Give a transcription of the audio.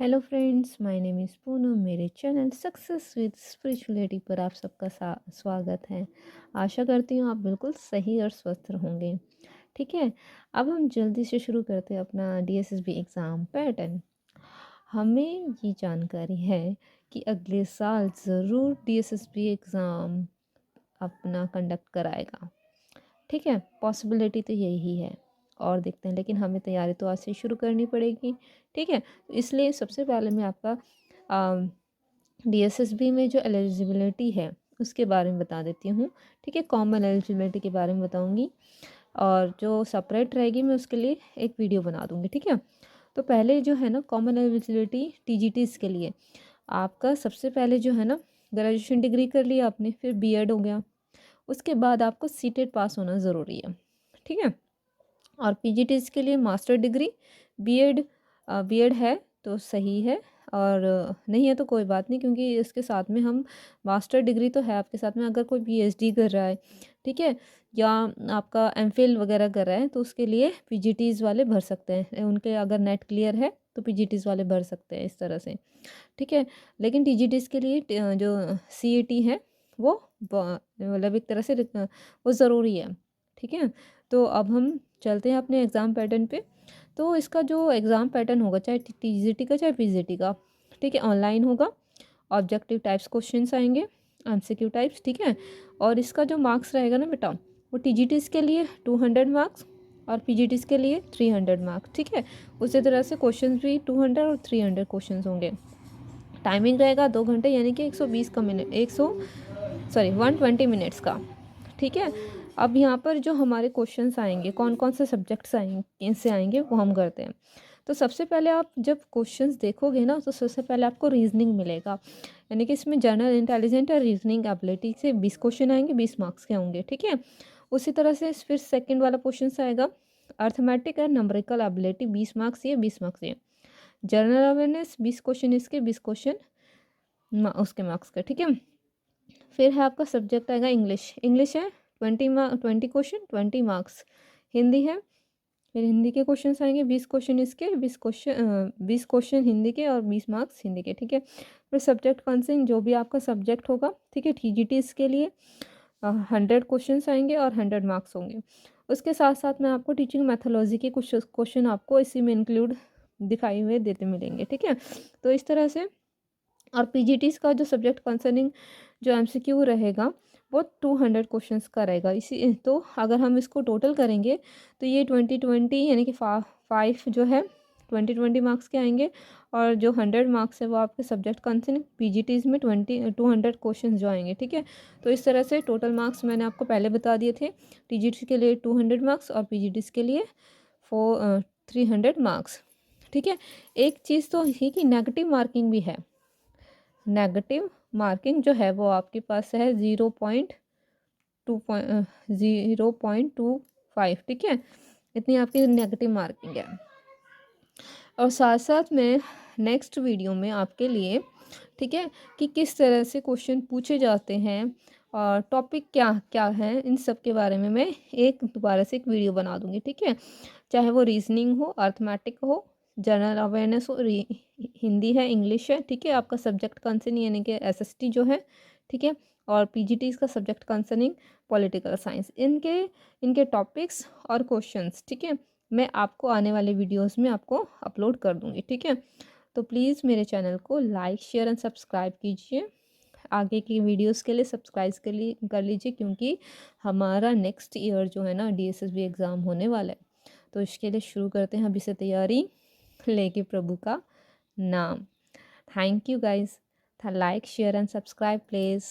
Hello friends, my name is Poonam. मेरे channel success with spirituality पर आप सबका स्वागत है। आशा करती हूँ आप बिल्कुल सही और स्वस्थ होंगे। ठीक है, अब हम जल्दी से शुरू करते हैं अपना डीएसएसबी एग्ज़ाम पैटर्न। हमें ये जानकारी है कि अगले साल ज़रूर डीएसएसबी एग्ज़ाम अपना कंडक्ट कराएगा। ठीक है, पॉसिबिलिटी तो यही है और देखते हैं, लेकिन हमें तैयारी तो आज से शुरू करनी पड़ेगी। ठीक है, तो इसलिए सबसे पहले मैं आपका डीएसएसबी में जो एलिजिबिलिटी है उसके बारे में बता देती हूँ। ठीक है, कॉमन एलिजिबिलिटी के बारे में बताऊँगी और जो सेपरेट रहेगी मैं उसके लिए एक वीडियो बना दूँगी। ठीक है, तो पहले जो है ना कॉमन एलिजिबिलिटी टीजीटीज़ के लिए आपका सबसे पहले जो है ना ग्रेजुएशन डिग्री कर लिया आपने, फिर बीएड हो गया, उसके बाद आपको सीटेट पास होना ज़रूरी है। ठीक है, और पीजीटीज़ के लिए मास्टर डिग्री, बीएड बीएड है तो सही है, और नहीं है तो कोई बात नहीं, क्योंकि इसके साथ में हम मास्टर डिग्री तो है आपके साथ में। अगर कोई पीएचडी कर रहा है, ठीक है, या आपका एमफिल वगैरह कर रहा है, तो उसके लिए पीजीटीज़ वाले भर सकते हैं। उनके अगर नेट क्लियर है तो पीजीटीज़ वाले भर सकते हैं इस तरह से। ठीक है, लेकिन टीजीटीज़ के लिए जो सीईटी है वो मतलब एक तरह से वो ज़रूरी है। ठीक है, तो अब हम चलते हैं अपने एग्ज़ाम पैटर्न पे। तो इसका जो एग्ज़ाम पैटर्न होगा, चाहे टीजीटी का चाहे पीजीटी का, ठीक है, ऑनलाइन होगा। ऑब्जेक्टिव टाइप्स क्वेश्चंस आएंगे, एमसीक्यू टाइप्स। ठीक है, और इसका जो मार्क्स रहेगा ना बेटा, वो टीजीटीज़ के लिए 200 मार्क्स और पीजीटीज़ के लिए 300 मार्क्स। ठीक है, उसी तरह से क्वेश्चंस भी 200 और 300 क्वेश्चंस होंगे। टाइमिंग रहेगा 2 घंटे, यानी कि 120 का मिनट, 120 मिनट्स का। ठीक है, अब यहाँ पर जो हमारे क्वेश्चंस आएंगे, कौन कौन से सब्जेक्ट्स आएंगे से आएंगे वो हम करते हैं। तो सबसे पहले आप जब क्वेश्चंस देखोगे ना, तो सबसे पहले आपको रीजनिंग मिलेगा, यानी कि इसमें जनरल इंटेलिजेंट और रीजनिंग एबिलिटी से 20 क्वेश्चन आएंगे, 20 मार्क्स के होंगे। ठीक है, उसी तरह से फिर सेकेंड वाला क्वेश्चन आएगा arithmetic and numerical ability, 20 marks ये, 20 मार्क्स ये। जनरल अवेयरनेस 20 क्वेश्चन इसके, 20 क्वेश्चन उसके मार्क्स का। ठीक है, फिर है आपका सब्जेक्ट आएगा इंग्लिश। इंग्लिश है 20 क्वेश्चन, 20 मार्क्स। हिंदी है, फिर हिंदी के क्वेश्चन आएंगे, 20 क्वेश्चन इसके, 20 क्वेश्चन हिंदी के और 20 मार्क्स हिंदी के। ठीक है, फिर सब्जेक्ट काउंसलिंग, जो भी आपका सब्जेक्ट होगा। ठीक है, टीजीटी इसके लिए 100 क्वेश्चन आएंगे और 100 मार्क्स होंगे। उसके साथ साथ में आपको टीचिंग मैथोलॉजी के कुछ क्वेश्चन आपको इसी में इंक्लूड दिखाए हुए देते मिलेंगे। ठीक है, तो इस तरह से। और पीजीटीज़ का जो सब्जेक्ट कंसर्निंग जो एमसीक्यू रहेगा वो 200 क्वेश्चंस का रहेगा। इसी तो अगर हम इसको टोटल करेंगे तो ये 20 यानी कि 5 जो है 20 मार्क्स के आएंगे, और जो 100 मार्क्स है वो आपके सब्जेक्ट कंसर्निंग पीजीटीज़ में 200 क्वेश्चन जो आएंगे। ठीक है, तो इस तरह से टोटल मार्क्स मैंने आपको पहले बता दिए थे। टीजीटी के लिए 200 मार्क्स और पीजीटीज़ के लिए 300 मार्क्स। ठीक है, एक चीज़ तो है कि नेगेटिव मार्किंग भी है। नेगेटिव मार्किंग जो है वो आपके पास है 0.25। ठीक है, इतनी आपकी नेगेटिव मार्किंग है। और साथ साथ में नेक्स्ट वीडियो में आपके लिए, ठीक है, कि किस तरह से क्वेश्चन पूछे जाते हैं और टॉपिक क्या क्या है, इन सब के बारे में मैं दोबारा से एक वीडियो बना दूंगी। ठीक है, चाहे वो रीजनिंग हो, अर्थमेटिक हो, जनरल अवेयरनेस हो, हिंदी है, इंग्लिश है। ठीक है, आपका सब्जेक्ट कंसर्निंग यानी कि एसएसटी जो है। ठीक है, और पीजीटी का सब्जेक्ट कंसर्निंग पॉलिटिकल साइंस, इनके इनके टॉपिक्स और क्वेश्चंस, ठीक है, मैं आपको आने वाले वीडियोस में आपको अपलोड कर दूंगी। ठीक है, तो प्लीज़ मेरे चैनल को लाइक, शेयर एंड सब्सक्राइब कीजिए। आगे की वीडियोस के लिए सब्सक्राइब कर लीजिए, क्योंकि हमारा नेक्स्ट ईयर जो है ना डीएसएसबी एग्ज़ाम होने वाला है। तो इसके लिए शुरू करते हैं अभी से तैयारी, लेके प्रभु का नाम। Thank you guys, like, share and subscribe please.